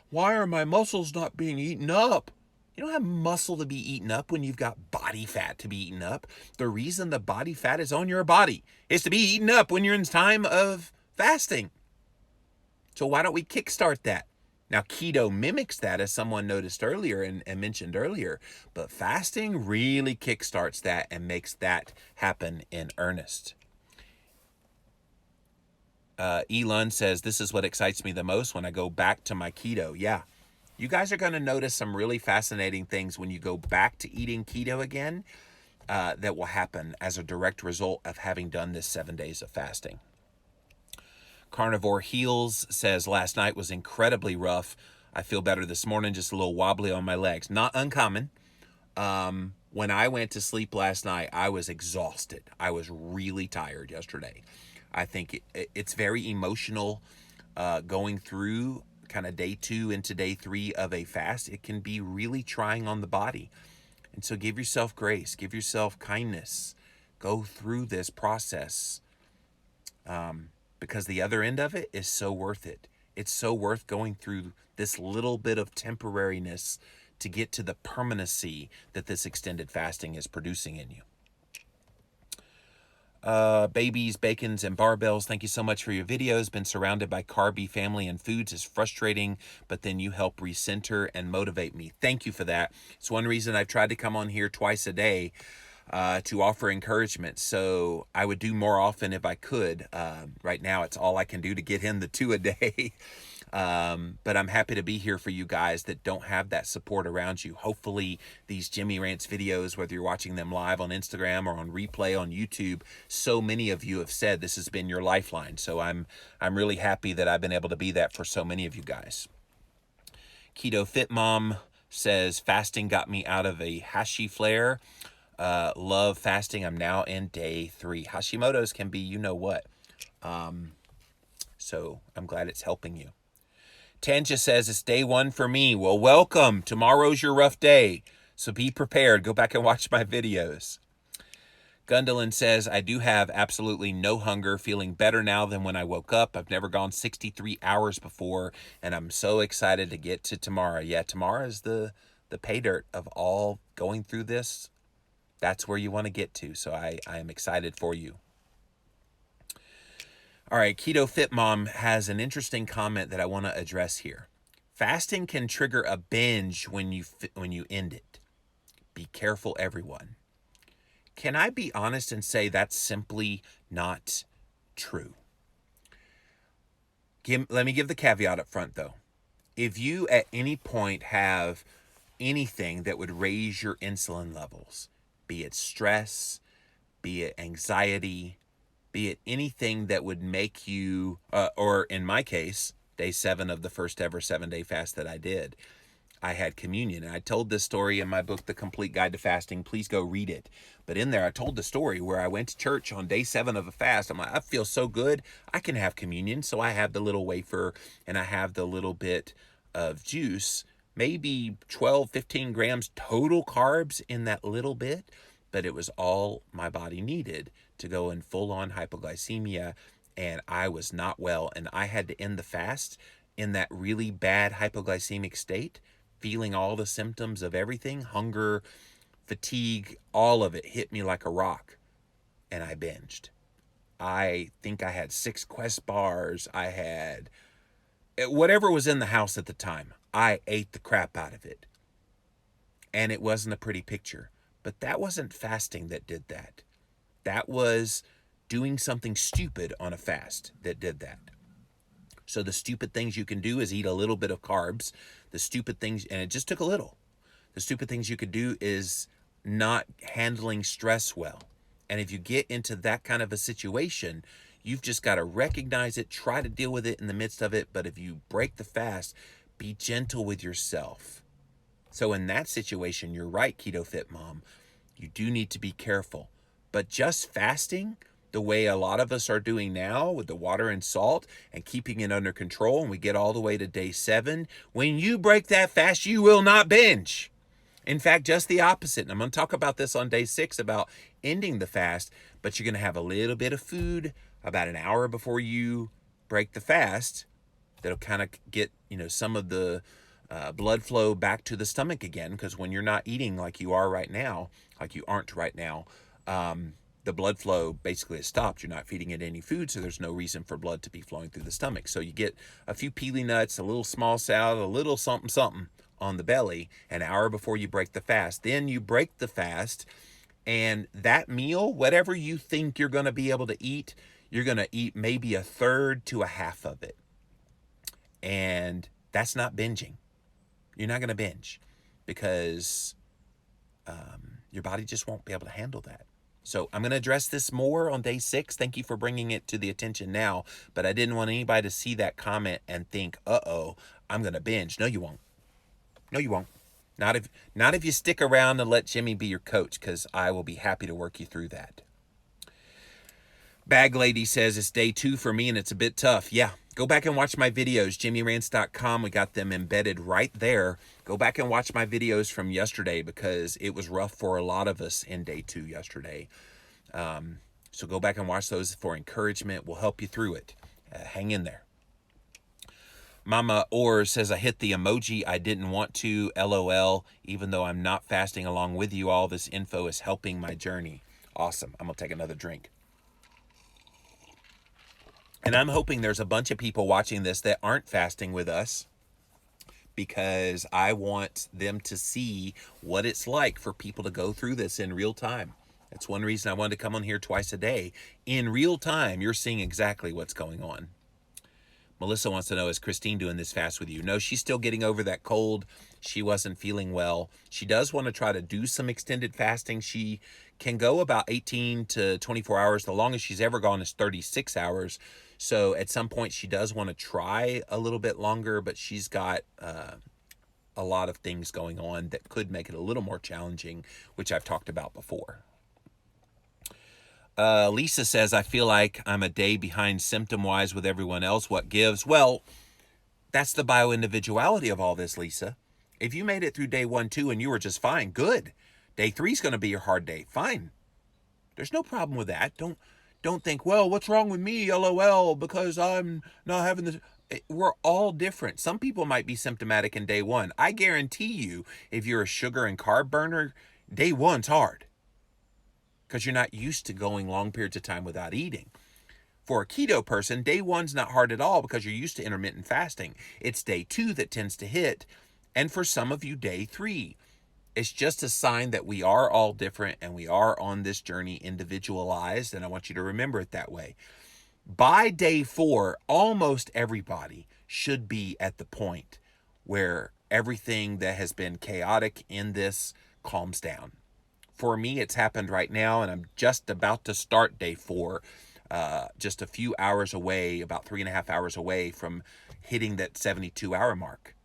Why are my muscles not being eaten up? You don't have muscle to be eaten up when you've got body fat to be eaten up. The reason the body fat is on your body is to be eaten up when you're in time of fasting. So why don't we kickstart that? Now, keto mimics that, as someone noticed earlier and mentioned earlier, but fasting really kickstarts that and makes that happen in earnest. Elon says, this is what excites me the most when I go back to my keto. Yeah. You guys are going to notice some really fascinating things when you go back to eating keto again that will happen as a direct result of having done this 7 days of fasting. Carnivore Heels says, last night was incredibly rough. I feel better this morning, just a little wobbly on my legs. Not uncommon. When I went to sleep last night, I was exhausted. I was really tired yesterday. I think it's very emotional going through kind of day 2 into day 3 of a fast. It can be really trying on the body. And so give yourself grace, give yourself kindness. Go through this process because the other end of it is so worth it. It's so worth going through this little bit of temporariness to get to the permanency that this extended fasting is producing in you. Babies, bacons, and barbells, thank you so much for your videos. Been surrounded by carby family and foods is frustrating, but then you help recenter and motivate me. Thank you for that. It's one reason I've tried to come on here twice a day to offer encouragement. So I would do more often if I could. Right now, it's all I can do to get in the 2 a day. But I'm happy to be here for you guys that don't have that support around you. Hopefully these Jimmy Rants videos, whether you're watching them live on Instagram or on replay on YouTube, so many of you have said this has been your lifeline. So I'm really happy that I've been able to be that for so many of you guys. Keto Fit Mom says, fasting got me out of a Hashi flare. Love fasting. I'm now in day 3. Hashimoto's can be, you know what. So I'm glad it's helping you. Tanja says, it's day 1 for me. Well, welcome. Tomorrow's your rough day. So be prepared. Go back and watch my videos. Gundolin says, I do have absolutely no hunger. Feeling better now than when I woke up. I've never gone 63 hours before. And I'm so excited to get to tomorrow. Yeah, tomorrow is the pay dirt of all going through this. That's where you want to get to. So I am excited for you. All right, Keto Fit Mom has an interesting comment that I want to address here. Fasting can trigger a binge when you end it. Be careful, everyone. Can I be honest and say that's simply not true? Let me give the caveat up front, though. If you at any point have anything that would raise your insulin levels, be it stress, be it anxiety, be it anything that would make you, or in my case, day 7 of the first ever 7-day fast that I did, I had communion. And I told this story in my book, The Complete Guide to Fasting. Please go read it. But in there, I told the story where I went to church on day 7 of a fast. I'm like, I feel so good. I can have communion. So I have the little wafer and I have the little bit of juice, maybe 12, 15 grams total carbs in that little bit. But it was all my body needed to go in full-on hypoglycemia, and I was not well, and I had to end the fast in that really bad hypoglycemic state, feeling all the symptoms of everything, hunger, fatigue, all of it hit me like a rock, and I binged. I think I had 6 Quest bars. I had whatever was in the house at the time. I ate the crap out of it, and it wasn't a pretty picture. But that wasn't fasting that did that. That was doing something stupid on a fast that did that. So the stupid things you can do is eat a little bit of carbs. The stupid things, and it just took a little. The stupid things you could do is not handling stress well. And if you get into that kind of a situation, you've just got to recognize it, try to deal with it in the midst of it. But if you break the fast, be gentle with yourself. So in that situation, you're right, Keto Fit Mom. You do need to be careful. But just fasting, the way a lot of us are doing now with the water and salt and keeping it under control, and we get all the way to day 7, when you break that fast, you will not binge. In fact, just the opposite. And I'm going to talk about this on day 6 about ending the fast, but you're going to have a little bit of food about an hour before you break the fast that'll kind of get, some of the blood flow back to the stomach again, because when you're not eating like you are right now, like you aren't right now, the blood flow basically has stopped. You're not feeding it any food, so there's no reason for blood to be flowing through the stomach. So you get a few peely nuts, a little small salad, a little something, something on the belly an hour before you break the fast. Then you break the fast, and that meal, whatever you think you're going to be able to eat, you're going to eat maybe a third to a half of it. And that's not binging. You're not going to binge because your body just won't be able to handle that. So I'm going to address this more on day 6. Thank you for bringing it to the attention now, but I didn't want anybody to see that comment and think, uh-oh, I'm going to binge. No, you won't. No, you won't. Not if you stick around and let Jimmy be your coach, because I will be happy to work you through that. Bag Lady says it's day 2 for me and it's a bit tough. Yeah, go back and watch my videos, jimmyrants.com. We got them embedded right there. Go back and watch my videos from yesterday because it was rough for a lot of us in day 2 yesterday. So go back and watch those for encouragement. We'll help you through it. Hang in there. Mama Orr says, I hit the emoji I didn't want to, LOL, even though I'm not fasting along with you. All this info is helping my journey. Awesome. I'm going to take another drink. And I'm hoping there's a bunch of people watching this that aren't fasting with us, because I want them to see what it's like for people to go through this in real time. That's one reason I wanted to come on here twice a day. In real time, you're seeing exactly what's going on. Melissa wants to know, is Christine doing this fast with you? No, she's still getting over that cold. She wasn't feeling well. She does want to try to do some extended fasting. She can go about 18 to 24 hours. The longest she's ever gone is 36 hours. So at some point she does want to try a little bit longer, but she's got a lot of things going on that could make it a little more challenging, which I've talked about before. Lisa says, I feel like I'm a day behind symptom-wise with everyone else. What gives? Well, that's the bio-individuality of all this, Lisa. If you made it through day 1, 2, and you were just fine, good. Day 3 is going to be your hard day. Fine. There's no problem with that. Don't think, well, what's wrong with me, LOL, because I'm not having this. We're all different. Some people might be symptomatic in day 1. I guarantee you, if you're a sugar and carb burner, day 1's hard, because you're not used to going long periods of time without eating. For a keto person, day 1's not hard at all because you're used to intermittent fasting. It's day 2 that tends to hit, and for some of you, day 3. It's just a sign that we are all different and we are on this journey individualized, and I want you to remember it that way. By day 4, almost everybody should be at the point where everything that has been chaotic in this calms down. For me, it's happened right now, and I'm just about to start day 4, just a few hours away, about 3.5 hours away from hitting that 72-hour mark.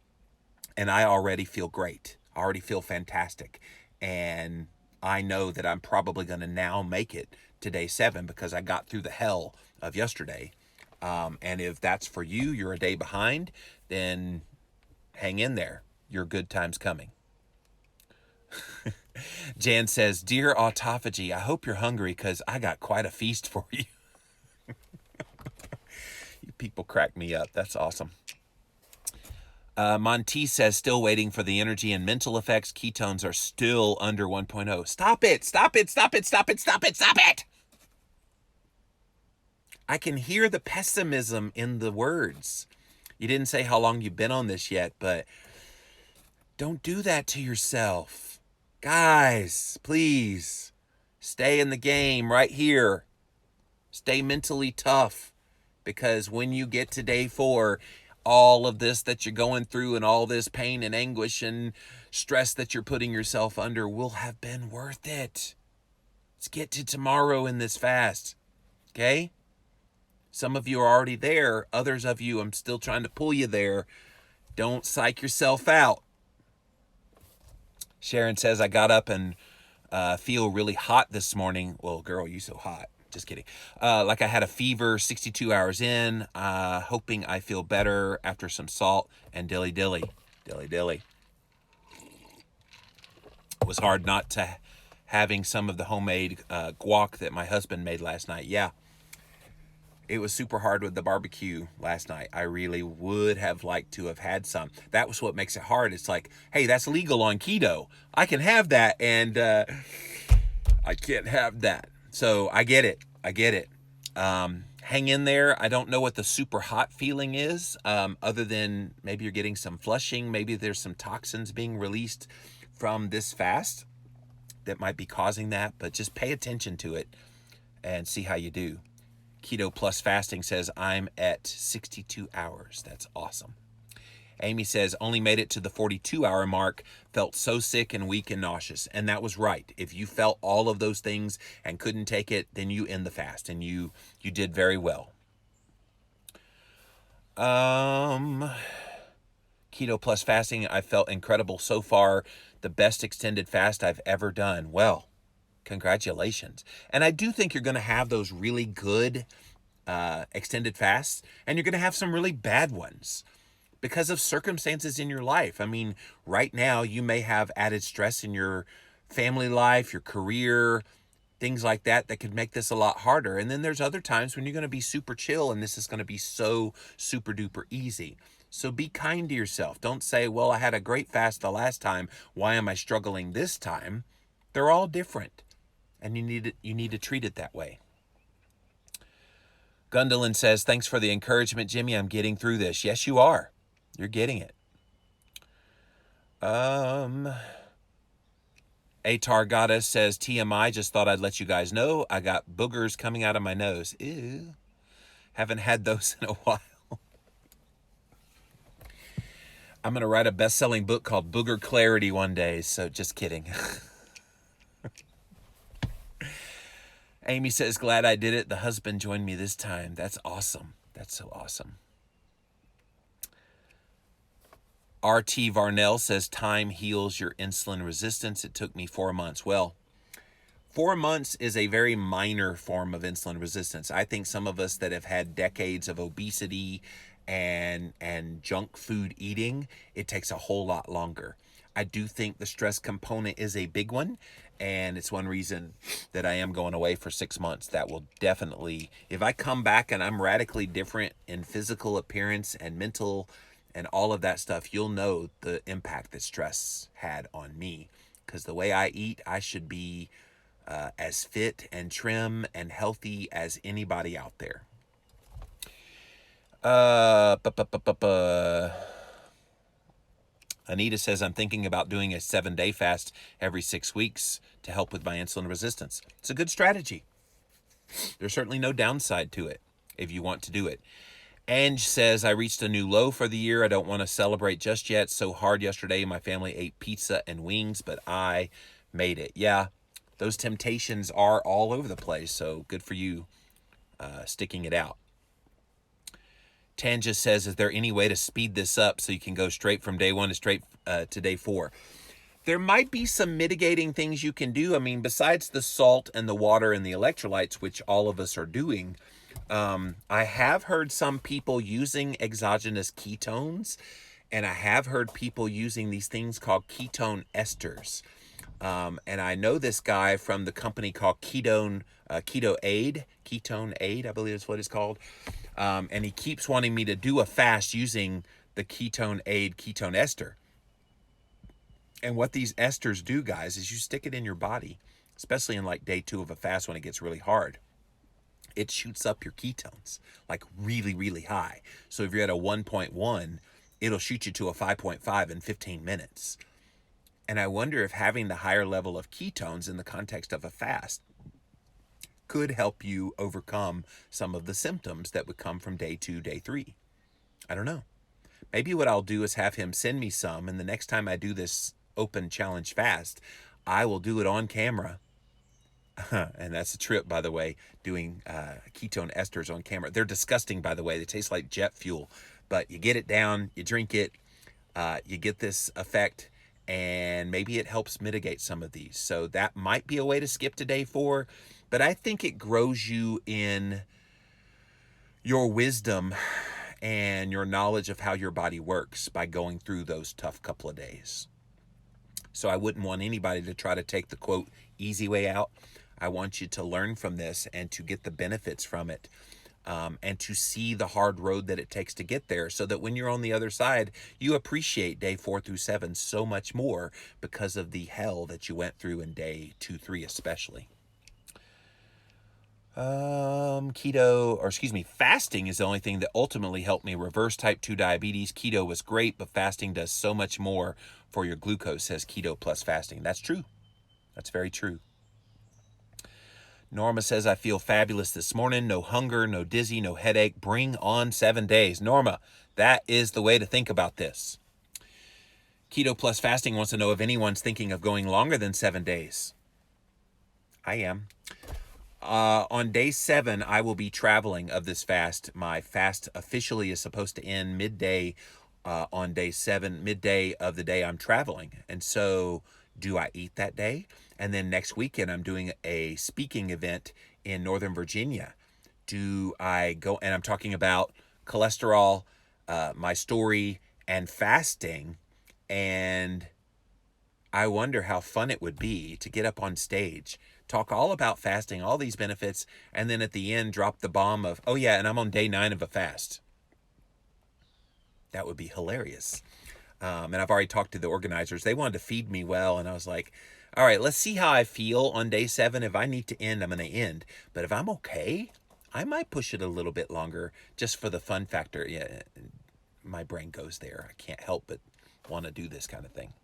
And I already feel great. I already feel fantastic. And I know that I'm probably going to now make it to day 7 because I got through the hell of yesterday. And if that's for you, you're a day behind, then hang in there. Your good time's coming. Jan says, Dear Autophagy, I hope you're hungry because I got quite a feast for you. You people crack me up. That's awesome. Monty says, still waiting for the energy and mental effects. Ketones are still under 1.0. Stop it. Stop it. Stop it. Stop it. Stop it. Stop it. I can hear the pessimism in the words. You didn't say how long you've been on this yet, but don't do that to yourself. Guys, please stay in the game right here. Stay mentally tough, because when you get to day 4, all of this that you're going through and all this pain and anguish and stress that you're putting yourself under will have been worth it. Let's get to tomorrow in this fast. Okay? Some of you are already there. Others of you, I'm still trying to pull you there. Don't psych yourself out. Sharon says, I got up and feel really hot this morning. Well, girl, you so hot. Just kidding. Like I had a fever 62 hours in, hoping I feel better after some salt and dilly dilly. Dilly dilly. It was hard not to having some of the homemade guac that my husband made last night. Yeah. It was super hard with the barbecue last night. I really would have liked to have had some. That was what makes it hard. It's like, hey, that's legal on keto. I can have that, and I can't have that. So I get it. I get it. Hang in there. I don't know what the super hot feeling is, other than maybe you're getting some flushing. Maybe there's some toxins being released from this fast that might be causing that. But just pay attention to it and see how you do. Keto Plus Fasting says, I'm at 62 hours. That's awesome. Amy says, only made it to the 42-hour mark, felt so sick and weak and nauseous. And that was right. If you felt all of those things and couldn't take it, then you end the fast, and you did very well. Keto Plus Fasting, I felt incredible so far. The best extended fast I've ever done. Well, congratulations. And I do think you're going to have those really good extended fasts, and you're going to have some really bad ones because of circumstances in your life. I mean, right now you may have added stress in your family life, your career, things like that could make this a lot harder. And then there's other times when you're going to be super chill and this is going to be so super duper easy. So be kind to yourself. Don't say, well, I had a great fast the last time. Why am I struggling this time? They're all different. And you need to treat it that way. Gundolin says, thanks for the encouragement, Jimmy. I'm getting through this. Yes, you are. You're getting it. Atar Goddess says, TMI, just thought I'd let you guys know. I got boogers coming out of my nose. Ew. Haven't had those in a while. I'm going to write a best-selling book called Booger Clarity one day. So just kidding. Amy says, glad I did it. The husband joined me this time. That's awesome. That's so awesome. RT Varnell says, time heals your insulin resistance. It took me 4 months. Well, 4 months is a very minor form of insulin resistance. I think some of us that have had decades of obesity and junk food eating, it takes a whole lot longer. I do think the stress component is a big one. And it's one reason that I am going away for 6 months. That will definitely, if I come back and I'm radically different in physical appearance and mental and all of that stuff, you'll know the impact that stress had on me. Because the way I eat, I should be as fit and trim and healthy as anybody out there. Anita says, I'm thinking about doing a 7-day fast every 6 weeks to help with my insulin resistance. It's a good strategy. There's certainly no downside to it if you want to do it. Ange says, I reached a new low for the year. I don't want to celebrate just yet. So hard yesterday. My family ate pizza and wings, but I made it. Yeah, those temptations are all over the place. So good for you sticking it out. Tanja says, is there any way to speed this up so you can go straight from day 1 to straight to day 4? There might be some mitigating things you can do. I mean, besides the salt and the water and the electrolytes, which all of us are doing, I have heard some people using exogenous ketones, and I have heard people using these things called ketone esters. And I know this guy from the company called Ketone Aid, I believe is what it's called. And he keeps wanting me to do a fast using the Ketone Aid ketone ester. And what these esters do, guys, is you stick it in your body, especially in like day 2 of a fast when it gets really hard. It shoots up your ketones like really, really high. So if you're at a 1.1, it'll shoot you to a 5.5 in 15 minutes. And I wonder if having the higher level of ketones in the context of a fast could help you overcome some of the symptoms that would come from day 2, day 3. I don't know. Maybe what I'll do is have him send me some, and the next time I do this open challenge fast, I will do it on camera. And that's a trip, by the way, doing ketone esters on camera. They're disgusting, by the way. They taste like jet fuel. But you get it down, you drink it, you get this effect, and maybe it helps mitigate some of these. So that might be a way to skip to day 4. But I think it grows you in your wisdom and your knowledge of how your body works by going through those tough couple of days. So I wouldn't want anybody to try to take the, quote, easy way out. I want you to learn from this and to get the benefits from it, and to see the hard road that it takes to get there, so that when you're on the other side, you appreciate day 4 through 7 so much more because of the hell that you went through in day 2, 3 especially. Fasting is the only thing that ultimately helped me reverse type 2 diabetes. Keto was great, but fasting does so much more for your glucose, says Keto Plus Fasting. That's true. That's very true. Norma says, I feel fabulous this morning. No hunger, no dizzy, no headache. Bring on 7 days. Norma, that is the way to think about this. Keto Plus Fasting wants to know if anyone's thinking of going longer than 7 days. I am. On day 7, I will be traveling of this fast. My fast officially is supposed to end midday on day 7, midday of the day I'm traveling. And so do I eat that day? And then next weekend, I'm doing a speaking event in Northern Virginia. Do I go? And I'm talking about cholesterol, my story, and fasting. And I wonder how fun it would be to get up on stage, talk all about fasting, all these benefits, and then at the end drop the bomb of, oh yeah, and I'm on day 9 of a fast. That would be hilarious. And I've already talked to the organizers. They wanted to feed me well, and I was like, all right, let's see how I feel on day 7. If I need to end, I'm going to end. But if I'm okay, I might push it a little bit longer just for the fun factor. Yeah, my brain goes there. I can't help but want to do this kind of thing.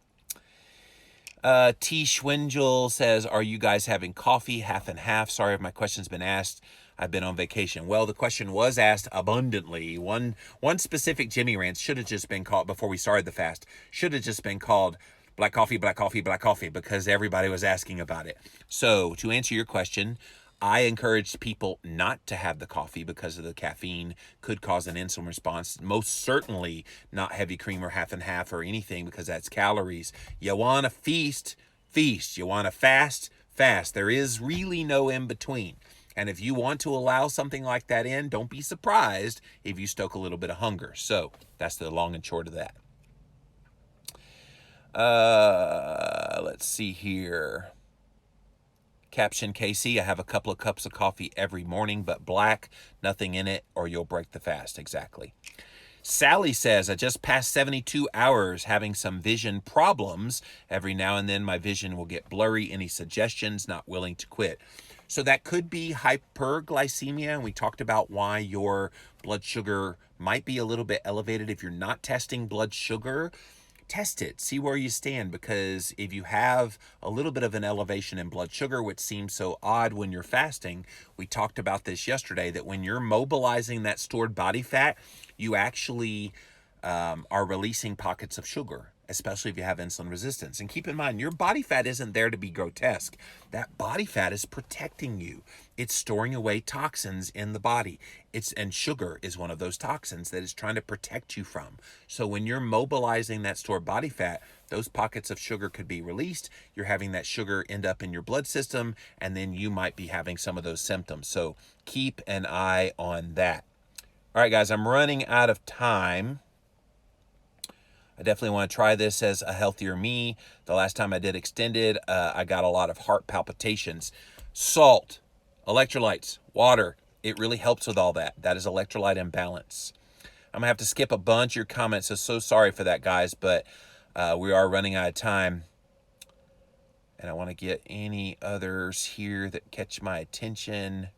T. Schwindel says, are you guys having coffee? Half and half. Sorry if my question's been asked. I've been on vacation. Well, the question was asked abundantly. One specific Jimmy Rants should have just been called, before we started the fast, should have just been called Black Coffee, Black Coffee, Black Coffee, because everybody was asking about it. So to answer your question, I encouraged people not to have the coffee because of the caffeine could cause an insulin response. Most certainly not heavy cream or half and half or anything, because that's calories. You want to feast, feast. You want to fast, fast. There is really no in between. And if you want to allow something like that in, don't be surprised if you stoke a little bit of hunger. So that's the long and short of that. Let's see here. Caption KC, I have a couple of cups of coffee every morning, but black, nothing in it, or you'll break the fast. Exactly. Sally says, I just passed 72 hours having some vision problems. Every now and then my vision will get blurry. Any suggestions? Not willing to quit. So that could be hyperglycemia. And we talked about why your blood sugar might be a little bit elevated. If you're not testing blood sugar, test it, see where you stand, because if you have a little bit of an elevation in blood sugar, which seems so odd when you're fasting, we talked about this yesterday, that when you're mobilizing that stored body fat, you actually are releasing pockets of sugar, especially if you have insulin resistance. And keep in mind, your body fat isn't there to be grotesque. That body fat is protecting you. It's storing away toxins in the body. And sugar is one of those toxins that it's trying to protect you from. So when you're mobilizing that stored body fat, those pockets of sugar could be released. You're having that sugar end up in your blood system, and then you might be having some of those symptoms. So keep an eye on that. All right, guys, I'm running out of time. I definitely want to try this as a healthier me. The last time I did extended, I got a lot of heart palpitations. Salt, electrolytes, water, it really helps with all that. That is electrolyte imbalance. I'm going to have to skip a bunch of your comments, so sorry for that, guys, but we are running out of time. And I want to get any others here that catch my attention.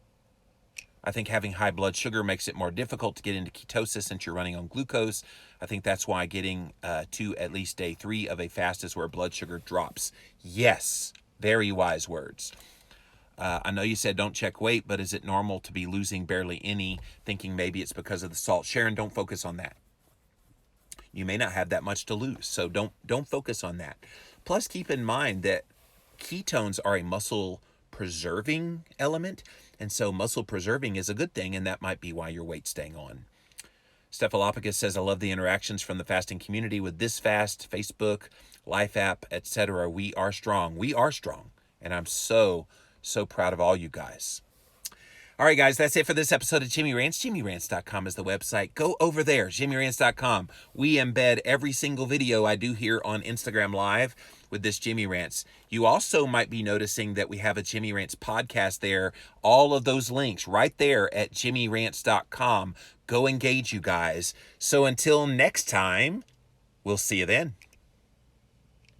I think having high blood sugar makes it more difficult to get into ketosis since you're running on glucose. I think that's why getting to at least day 3 of a fast is where blood sugar drops. Yes, very wise words. I know you said don't check weight, but is it normal to be losing barely any, thinking maybe it's because of the salt? Sharon, don't focus on that. You may not have that much to lose, so don't focus on that. Plus, keep in mind that ketones are a muscle preserving element, and so muscle preserving is a good thing, and that might be why your weight's staying on. Stephalopicus says, I love the interactions from the fasting community with this fast, Facebook, Life app, etc. We are strong. We are strong, and I'm so proud of all you guys. All right, guys, that's it for this episode of Jimmy Rants. JimmyRants.com is the website. Go over there, JimmyRants.com. We embed every single video I do here on Instagram Live with this Jimmy Rants. You also might be noticing that we have a Jimmy Rants podcast there. All of those links right there at JimmyRants.com. Go engage, you guys. So until next time, we'll see you then.